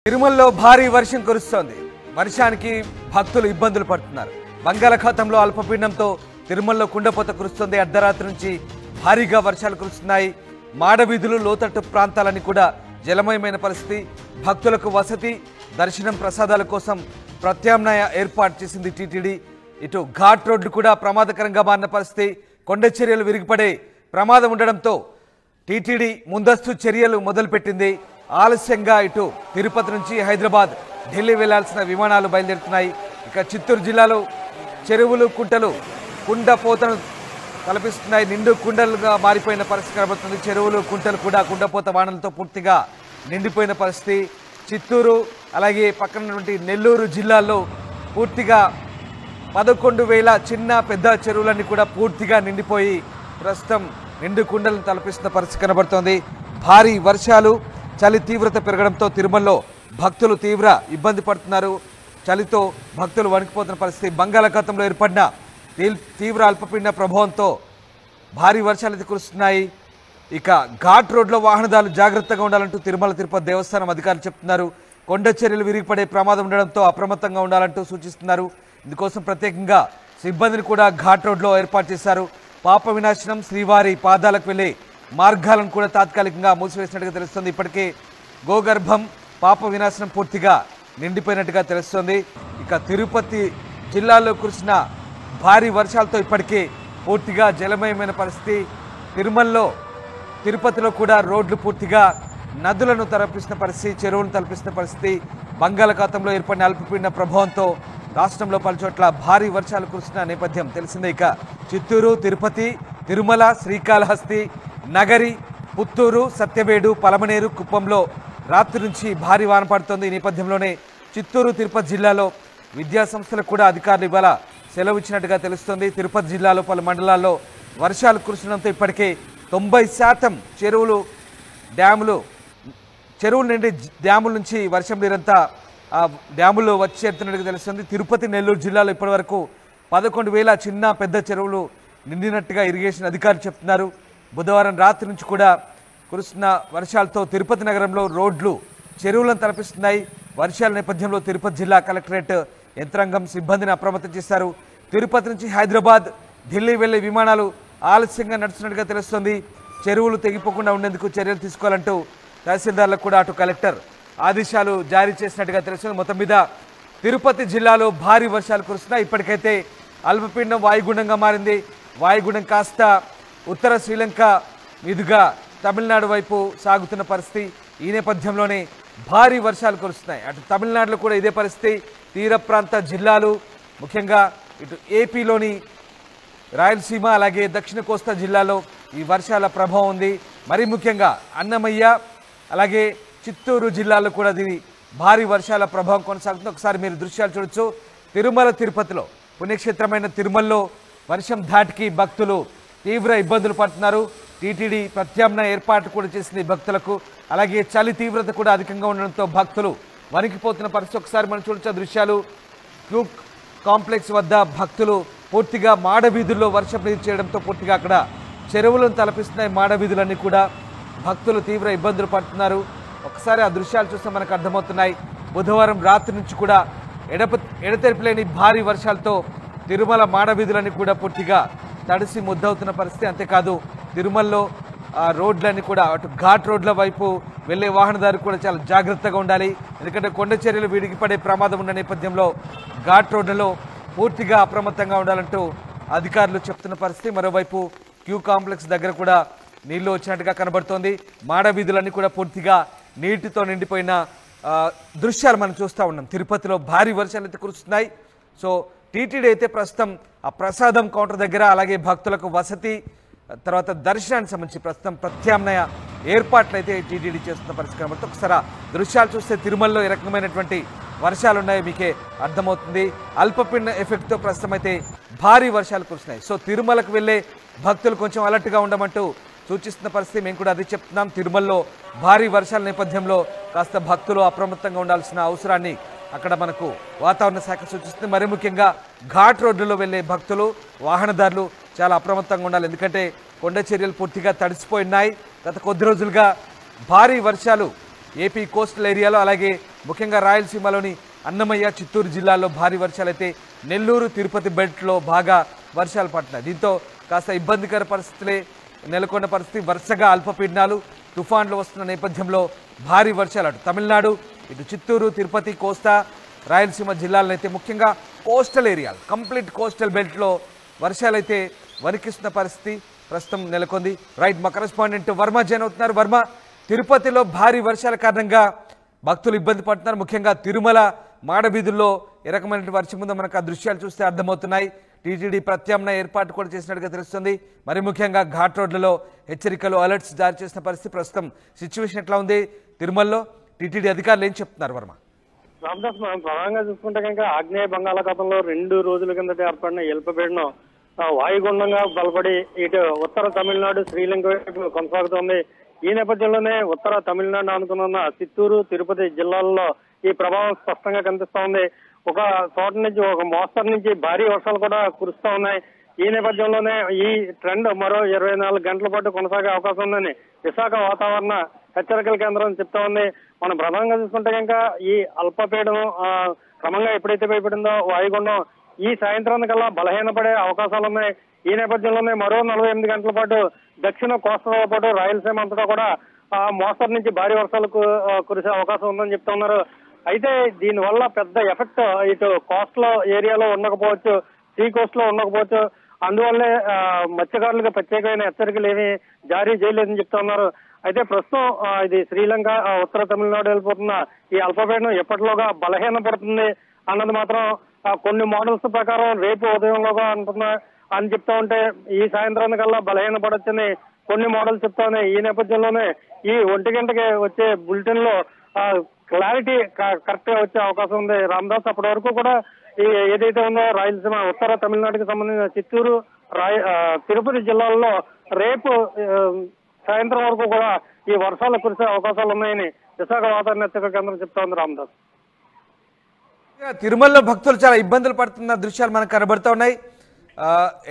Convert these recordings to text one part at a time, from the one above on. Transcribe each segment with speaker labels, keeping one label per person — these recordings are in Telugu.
Speaker 1: తిరుమలలో భారీ వర్షం కురుస్తోంది. వర్షానికి భక్తులు ఇబ్బందులు పడుతున్నారు. బంగాళాఖాతంలో అల్పపీడనంతో తిరుమలలో కుండపోత కురుస్తోంది. అర్ధరాత్రి నుంచి భారీగా వర్షాలు కురుస్తున్నాయి. మాడవీధులు లోతట్టు ప్రాంతాలన్నీ కూడా జలమయమైన పరిస్థితి. భక్తులకు వసతి, దర్శనం, ప్రసాదాల కోసం ప్రత్యామ్నాయ ఏర్పాటు చేసింది టీటీడీ. ఇటు ఘాట్ రోడ్డు కూడా ప్రమాదకరంగా మారిన పరిస్థితి. కొండ చర్యలు విరిగిపడే ప్రమాదం ఉండడంతో టీటీడీ ముందస్తు చర్యలు మొదలుపెట్టింది. ఆలస్యంగా ఇటు తిరుపతి నుంచి హైదరాబాద్, ఢిల్లీ వెళ్లాల్సిన విమానాలు బయలుదేరుతున్నాయి. ఇక చిత్తూరు జిల్లాలో చెరువులు, కుంటలు కుండపోతను తలపిస్తున్నాయి. నిండు కుండలుగా మారిపోయిన పరిస్థితి కనబడుతుంది. చెరువులు, కుంటలు కూడా కుండపోత వానలతో పూర్తిగా నిండిపోయిన పరిస్థితి. చిత్తూరు అలాగే పక్కనటువంటి నెల్లూరు జిల్లాల్లో పూర్తిగా 11,000 చిన్న పెద్ద చెరువులన్నీ కూడా పూర్తిగా నిండిపోయి ప్రస్తుతం నిండు కుండలను తలపిస్తున్న పరిస్థితి కనబడుతోంది. భారీ వర్షాలు, చలి తీవ్రత పెరగడంతో తిరుమలలో భక్తులు తీవ్ర ఇబ్బంది పడుతున్నారు. చలితో భక్తులు వణికిపోతున్న పరిస్థితి. బంగాళాఖాతంలో ఏర్పడిన తీవ్ర అల్పపీడన ప్రభావంతో భారీ వర్షాలు అయితే కురుస్తున్నాయి. ఇక ఘాట్ రోడ్లో వాహనదారులు జాగ్రత్తగా ఉండాలంటూ తిరుమల తిరుపతి దేవస్థానం అధికారులు చెప్తున్నారు. కొండ చర్యలు విరిగిపడే ప్రమాదం ఉండడంతో అప్రమత్తంగా ఉండాలంటూ సూచిస్తున్నారు. ఇందుకోసం ప్రత్యేకంగా సిబ్బందిని కూడా ఘాట్ రోడ్లో ఏర్పాటు చేశారు. పాప వినాశనం, శ్రీవారి పాదాలకు వెళ్లే మార్గాలను కూడా తాత్కాలికంగా మూసివేసినట్టుగా తెలుస్తుంది. ఇప్పటికే గోగర్భం, పాప వినాశనం పూర్తిగా నిండిపోయినట్టుగా తెలుస్తోంది. ఇక తిరుపతి జిల్లాలో కురిసిన భారీ వర్షాలతో ఇప్పటికే పూర్తిగా జలమయమైన పరిస్థితి. తిరుపతిలో కూడా రోడ్లు పూర్తిగా నదులను తలపిస్తున్న పరిస్థితి, చెరువులను తలపిస్తున్న పరిస్థితి. బంగాళాఖాతంలో ఏర్పడిన అల్పపీడన ప్రభావంతో రాష్ట్రంలో పలుచోట్ల భారీ వర్షాలు కురుస్తున్న నేపథ్యం తెలిసిందే. ఇక చిత్తూరు, తిరుపతి, తిరుమల, శ్రీకాళహస్తి, నగరి, పుత్తూరు, సత్యవేడు, పలమనేరు, కుప్పంలో రాత్రి నుంచి భారీ వాన పడుతోంది. ఈ నేపథ్యంలోనే చిత్తూరు, తిరుపతి జిల్లాలో విద్యా సంస్థలకు కూడా అధికారులు ఇవాళ సెలవు ఇచ్చినట్టుగా తెలుస్తోంది. తిరుపతి జిల్లాలో పలు మండలాల్లో వర్షాలు కురుస్తుండడంతో ఇప్పటికే 90% చెరువుల నుండి డ్యాముల నుంచి వర్షం నీరంతా డ్యాముల్లో వచ్చి చేరుతున్నట్టుగా తెలుస్తుంది. తిరుపతి, నెల్లూరు జిల్లాలో ఇప్పటివరకు 11,000 చిన్న పెద్ద చెరువులు నిండినట్టుగా ఇరిగేషన్ అధికారులు చెప్తున్నారు. బుధవారం రాత్రి నుంచి కూడా కురుస్తున్న వర్షాలతో తిరుపతి నగరంలో రోడ్లు చెరువులను తలపిస్తున్నాయి. వర్షాల నేపథ్యంలో తిరుపతి జిల్లా కలెక్టరేట్ యంత్రాంగం సిబ్బందిని అప్రమత్తం చేశారు. తిరుపతి నుంచి హైదరాబాద్, ఢిల్లీ వెళ్లే విమానాలు ఆలస్యంగా నడుస్తున్నట్టుగా తెలుస్తోంది. చెరువులు తెగిపోకుండా ఉండేందుకు చర్యలు తీసుకోవాలంటూ తహసీల్దార్లకు కూడా అటు కలెక్టర్ ఆదేశాలు జారీ చేసినట్టుగా తెలుస్తుంది. మొత్తం మీద తిరుపతి జిల్లాలో భారీ వర్షాలు కురుస్తున్నాయి. ఇప్పటికైతే అల్పపీడనం వాయుగుండంగా మారింది. వాయుగుండం కాస్త ఉత్తర శ్రీలంక మీదుగా తమిళనాడు వైపు సాగుతున్న పరిస్థితి. ఈ నేపథ్యంలోనే భారీ వర్షాలు కురుస్తున్నాయి. అటు తమిళనాడులో కూడా ఇదే పరిస్థితి. తీర ప్రాంత జిల్లాలు, ముఖ్యంగా ఇటు ఏపీలోని రాయలసీమ అలాగే దక్షిణ కోస్తా జిల్లాలో ఈ వర్షాల ప్రభావం ఉంది. మరీ ముఖ్యంగా అన్నమయ్య అలాగే చిత్తూరు జిల్లాలో కూడా దీని భారీ వర్షాల ప్రభావం కొనసాగుతుంది. ఒకసారి మీరు దృశ్యాలు చూడొచ్చు. తిరుమల, తిరుపతిలో పుణ్యక్షేత్రమైన తిరుమలలో వర్షం ధాటికి భక్తులు తీవ్ర ఇబ్బందులు పడుతున్నారు. టీటీడీ ప్రత్యామ్నాయ ఏర్పాటు కూడా చేసింది భక్తులకు. అలాగే చలి తీవ్రత కూడా అధికంగా ఉండడంతో భక్తులు వణికిపోతున్న పరిస్థితి. ఒకసారి మనం చూడొచ్చు దృశ్యాలు. క్యూ కాంప్లెక్స్ వద్ద భక్తులు పూర్తిగా మాడవీధుల్లో వర్షం నీరు చేయడంతో పూర్తిగా అక్కడ చెరువులను తలపిస్తున్నాయి. మాడవీధులన్నీ కూడా భక్తులు తీవ్ర ఇబ్బందులు పడుతున్నారు. ఒకసారి ఆ దృశ్యాలు చూస్తే మనకు అర్థమవుతున్నాయి. బుధవారం రాత్రి నుంచి కూడా ఎడతెరిపిలేని భారీ వర్షాలతో తిరుమల మాడవీధులన్నీ కూడా పూర్తిగా తడిసి ముద్దవుతున్న పరిస్థితి. అంతేకాదు తిరుమలలో రోడ్లన్నీ కూడా అటు ఘాట్ రోడ్ల వైపు వెళ్లే వాహనదారు కూడా చాలా జాగ్రత్తగా ఉండాలి. ఎందుకంటే కొండ చర్యలు విడిగిపడే ప్రమాదం ఉన్న నేపథ్యంలో ఘాట్ రోడ్లలో పూర్తిగా అప్రమత్తంగా ఉండాలంటూ అధికారులు చెప్తున్న పరిస్థితి. మరోవైపు క్యూ కాంప్లెక్స్ దగ్గర కూడా నీళ్లు వచ్చినట్టుగా కనబడుతోంది. మాడవీధులన్నీ కూడా పూర్తిగా నీటితో నిండిపోయిన దృశ్యాలు మనం చూస్తూ ఉన్నాం. తిరుపతిలో భారీ వర్షాలు అయితే కురుస్తున్నాయి. సో టీటీడీ అయితే ప్రస్తుతం ఆ ప్రసాదం కౌంటర్ దగ్గర అలాగే భక్తులకు వసతి, తర్వాత దర్శనానికి సంబంధించి ప్రస్తుతం ప్రత్యామ్నాయ ఏర్పాట్లు అయితే టీటీడీ చేస్తున్న పరిస్థితి కనబడుతుంది. ఒకసారి దృశ్యాలు చూస్తే తిరుమలలో ఏ రకమైనటువంటి వర్షాలు ఉన్నాయో మీకే అర్థమవుతుంది. అల్పపీడన ఎఫెక్ట్తో ప్రస్తుతం అయితే భారీ వర్షాలు కురుస్తున్నాయి. సో తిరుమలకు వెళ్ళే భక్తులు కొంచెం అలర్ట్గా ఉండమంటూ సూచిస్తున్న పరిస్థితి. మేము కూడా అది చెప్తున్నాం. తిరుమలలో భారీ వర్షాల నేపథ్యంలో కాస్త భక్తులు అప్రమత్తంగా ఉండాల్సిన అవసరాన్ని అక్కడ మనకు వాతావరణ శాఖ సూచిస్తుంది. మరి ముఖ్యంగా ఘాట్ రోడ్లలో వెళ్లే భక్తులు, వాహనదారులు చాలా అప్రమత్తంగా ఉండాలి. ఎందుకంటే కొండ చర్యలు పూర్తిగా తడిసిపోయి ఉన్నాయి. గత కొద్ది రోజులుగా భారీ వర్షాలు ఏపీ కోస్టల్ ఏరియాలో అలాగే ముఖ్యంగా రాయలసీమలోని అన్నమయ్య, చిత్తూరు జిల్లాల్లో భారీ వర్షాలైతే నెల్లూరు, తిరుపతి బెల్ట్లో బాగా వర్షాలు పడుతున్నాయి. దీంతో కాస్త ఇబ్బందికర పరిస్థితులే నెలకొన్న పరిస్థితి. వరుసగా అల్పపీడనాలు, తుఫాన్లు వస్తున్న నేపథ్యంలో భారీ వర్షాలు అటు తమిళనాడు, ఇటు చిత్తూరు, తిరుపతి, కోస్తా, రాయలసీమ జిల్లాలనైతే ముఖ్యంగా కోస్టల్ ఏరియాలు, కంప్లీట్ కోస్టల్ బెల్ట్లో వర్షాలైతే వణికిస్తున్న పరిస్థితి ప్రస్తుతం నెలకొంది. రైట్, మా కరెస్పాండెంట్ వర్మ జాయిన్ అవుతున్నారు. వర్మ, తిరుపతిలో భారీ వర్షాల కారణంగా భక్తులు ఇబ్బంది పడుతున్నారు. ముఖ్యంగా తిరుమల మాడవీధుల్లో ఏ రకమైన వర్షం ఉందో మనకు ఆ దృశ్యాలు చూస్తే అర్థమవుతున్నాయి. టీటీడీ ప్రత్యామ్నాయ ఏర్పాటు కూడా చేసినట్టుగా తెలుస్తుంది. మరి ముఖ్యంగా ఘాట్ రోడ్లలో హెచ్చరికలు, అలర్ట్స్ జారీ చేసిన పరిస్థితి. ప్రస్తుతం సిచ్యువేషన్ ఎట్లా ఉంది తిరుమలలో? టీటీడీ అధికారులు ఏం చెప్తున్నారు వర్మ?
Speaker 2: రామదాస్, మనం ప్రధానంగా చూసుకుంటే కనుక ఆగ్నేయ బంగాళాఖాతంలో 2 రోజుల కిందట ఏర్పడిన అల్పపీడనం వాయుగుండంగా బలపడి ఇటు ఉత్తర తమిళనాడు, శ్రీలంక వైపు కొనసాగుతోంది. ఈ నేపథ్యంలోనే ఉత్తర తమిళనాడు అనుకున్న చిత్తూరు, తిరుపతి జిల్లాల్లో ఈ ప్రభావం స్పష్టంగా కనిపిస్తోంది. ఒక చోట నుంచి, ఒక మోస్తరు నుంచి భారీ వర్షాలు కూడా కురుస్తా ఉన్నాయి. ఈ నేపథ్యంలోనే ఈ ట్రెండ్ మరో 24 గంటల పాటు కొనసాగే అవకాశం ఉందని విశాఖ వాతావరణ హెచ్చరికల కేంద్రం చెప్తా ఉంది. మనం ప్రధానంగా చూసుకుంటే కనుక ఈ అల్పపీడనం క్రమంగా ఎప్పుడైతే భయపడిందో వాయుగుండం ఈ సాయంత్రానికల్లా బలహీనపడే అవకాశాలు ఉన్నాయి. ఈ నేపథ్యంలోనే మరో 48 గంటల పాటు దక్షిణ కోస్తాతో పాటు రాయలసీమ అంతటా కూడా మోస్తరు నుంచి భారీ వర్షాలు కురిసే అవకాశం ఉందని చెప్తున్నారు. అయితే దీనివల్ల పెద్ద ఎఫెక్ట్ ఇటు కోస్టల్ ఏరియాలో ఉండకపోవచ్చు, సీ కోస్ట్ లో ఉండకపోవచ్చు. అందువల్లే మత్స్యకారులకు ప్రత్యేకమైన హెచ్చరికలు ఏమీ జారీ చేయలేదని చెప్తున్నారు. అయితే ప్రస్తుతం ఇది శ్రీలంక, ఉత్తర తమిళనాడు వెళ్ళిపోతున్న ఈ అల్పపీడనం ఎప్పటిలోగా బలహీనపడుతుంది అన్నది మాత్రం కొన్ని మోడల్స్ ప్రకారం రేపు ఉదయంలోగా అంటున్నా అని చెప్తా ఉంటే ఈ సాయంత్రానికల్లా బలహీనపడొచ్చని కొన్ని మోడల్స్ చెప్తా ఉన్నాయి. ఈ నేపథ్యంలోనే ఈ 1 గంటకి వచ్చే బులెటిన్ లో క్లారిటీ కరెక్ట్ గా వచ్చే అవకాశం ఉంది రామదాస్. అప్పటి వరకు కూడా ఈ ఏదైతే ఉందో రాయలసీమ, ఉత్తర తమిళనాడుకి సంబంధించిన చిత్తూరు, తిరుపతి జిల్లాల్లో రేపు సాయంత్రం వరకు కూడా ఈ వర్షాలు కురిసే అవకాశాలు ఉన్నాయని విశాఖ వాతావరణ హెచ్చరికల కేంద్రం చెప్తా ఉంది రామదాస్.
Speaker 1: తిరుమలలో భక్తులు చాలా ఇబ్బందులు పడుతున్న దృశ్యాలు మనకు కనబడుతూ ఉన్నాయి.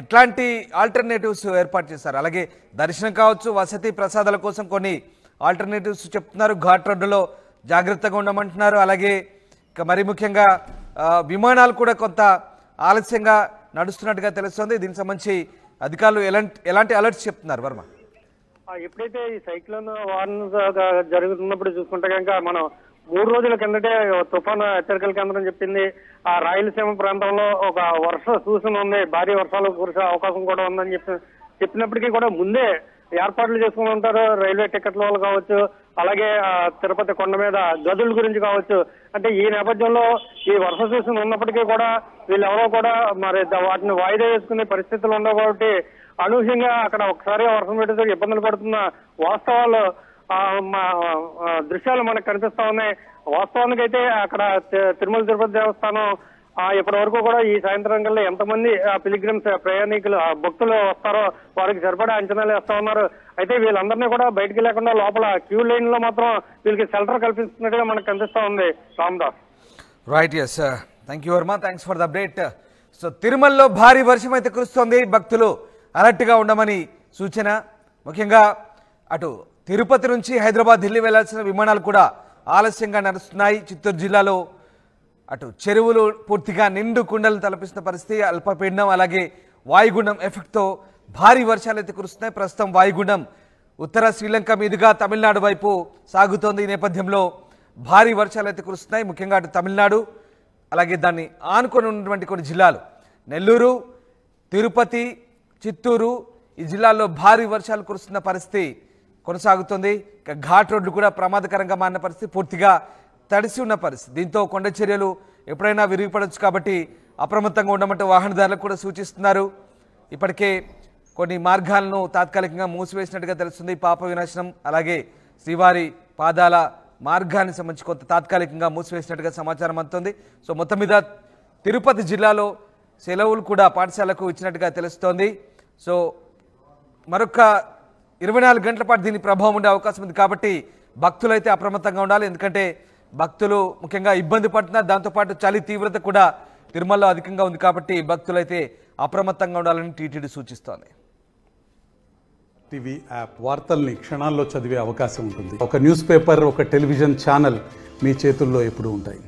Speaker 1: ఎట్లాంటి ఆల్టర్నేటివ్స్ ఏర్పాటు చేస్తారు? అలాగే దర్శనం కావచ్చు, వసతి ప్రసాదాల కోసం కొన్ని ఆల్టర్నేటివ్స్ చెప్తున్నారు. ఘాట్ రోడ్డులో జాగ్రత్తగా ఉండమంటున్నారు. అలాగే మరి ముఖ్యంగా విమానాలు కూడా కొంత ఆలస్యంగా నడుస్తున్నట్టుగా తెలుస్తుంది. దీనికి సంబంధించి అధికారులు ఎలాంటి అలర్ట్స్ చెప్తున్నారు వర్మ?
Speaker 2: ఎప్పుడైతే ఈ సైక్లోన్ వార్నింగ్ జరుగుతున్నప్పుడు చూసుకుంటే కనుక మనం 3 రోజుల కిందటే తుఫాను హెచ్చరికల కేంద్రం చెప్పింది ఆ రాయలసీమ ప్రాంతంలో ఒక వర్ష సూచన ఉంది, భారీ వర్షాలు కురిసే అవకాశం కూడా ఉందని చెప్పినప్పటికీ కూడా ముందే ఏర్పాట్లు చేసుకుని ఉంటారు. రైల్వే టికెట్ల వాళ్ళు కావచ్చు, అలాగే తిరుపతి కొండ మీద గదుల గురించి కావచ్చు. అంటే ఈ నేపథ్యంలో ఈ వర్ష సూచన ఉన్నప్పటికీ కూడా వీళ్ళెవరో కూడా మరి వాటిని వాయిదా వేసుకునే పరిస్థితులు ఉండవు. కాబట్టి అనూహ్యంగా అక్కడ ఒకసారిగా వర్షం పెట్టేందుకు ఇబ్బందులు పడుతున్న వాస్తవాలు దృశ్యాలు మనకు కనిపిస్తా ఉన్నాయి. వాస్తవానికి అయితే అక్కడ తిరుమల తిరుపతి దేవస్థానం ఇప్పటి వరకు కూడా ఈ సాయంత్రం కల్లా ఎంతమంది పిలిగ్రిమ్స్, ప్రయాణికులు, భక్తులు వస్తారో వారికి సరిపడా అంచనాలు వేస్తా ఉన్నారు. అయితే వీళ్ళందరినీ కూడా బయటికి లేకుండా లోపల క్యూ లైన్ లో మాత్రం వీళ్ళకి షెల్టర్ కల్పిస్తున్నట్టుగా మనకు కనిపిస్తా ఉంది Ramdas.
Speaker 1: Right, yes, thank you Varma, thanks for the update. So తిరుమలలో భారీ వర్షం అయితే కురుస్తోంది. భక్తులు అలర్ట్ గా ఉండమని సూచన. ముఖ్యంగా అటు తిరుపతి నుంచి హైదరాబాద్, ఢిల్లీ వెళ్లాల్సిన విమానాలు కూడా ఆలస్యంగా నడుస్తున్నాయి. చిత్తూరు జిల్లాలో అటు చెరువులు పూర్తిగా నిండు కుండలు తలపిస్తున్న పరిస్థితి. అల్పపీడనం అలాగే వాయుగుండం ఎఫెక్ట్తో భారీ వర్షాలు అయితే కురుస్తున్నాయి. ప్రస్తుతం వాయుగుండం ఉత్తర శ్రీలంక మీదుగా తమిళనాడు వైపు సాగుతోంది. ఈ నేపథ్యంలో భారీ వర్షాలు అయితే కురుస్తున్నాయి. ముఖ్యంగా అటు తమిళనాడు అలాగే దాన్ని ఆనుకొని ఉన్నటువంటి కొన్ని జిల్లాలు నెల్లూరు, తిరుపతి, చిత్తూరు ఈ జిల్లాల్లో భారీ వర్షాలు కురుస్తున్న పరిస్థితి కొనసాగుతుంది. ఇక ఘాట్ రోడ్లు కూడా ప్రమాదకరంగా మారిన పరిస్థితి, పూర్తిగా తడిసి ఉన్న పరిస్థితి. దీంతో కొండ చర్యలు ఎప్పుడైనా విరిగిపడవచ్చు కాబట్టి అప్రమత్తంగా ఉండమంటూ వాహనదారులకు కూడా సూచిస్తున్నారు. ఇప్పటికే కొన్ని మార్గాలను తాత్కాలికంగా మూసివేసినట్టుగా తెలుస్తుంది. పాప వినాశనం అలాగే శ్రీవారి పాదాల మార్గానికి సంబంధించి కొంత తాత్కాలికంగా మూసివేసినట్టుగా సమాచారం అందుతుంది. సో మొత్తం మీద తిరుపతి జిల్లాలో సెలవులు కూడా పాఠశాలకు ఇచ్చినట్టుగా తెలుస్తోంది. సో మరొక 24 గంటల పాటు దీని ప్రభావం ఉండే అవకాశం ఉంది కాబట్టి భక్తులైతే అప్రమత్తంగా ఉండాలి. ఎందుకంటే భక్తులు ముఖ్యంగా ఇబ్బంది పడుతున్నారు. దాంతోపాటు చలి తీవ్రత కూడా తిరుమలలో అధికంగా ఉంది కాబట్టి భక్తులైతే అప్రమత్తంగా ఉండాలని టీటీడీ సూచిస్తోంది.
Speaker 3: టీవీ యాప్ వార్తల్ని క్షణాల్లో చదివే అవకాశం ఉంటుంది. ఒక న్యూస్ పేపర్, ఒక టెలివిజన్ ఛానల్ మీ చేతుల్లో ఎప్పుడూ ఉంటాయి.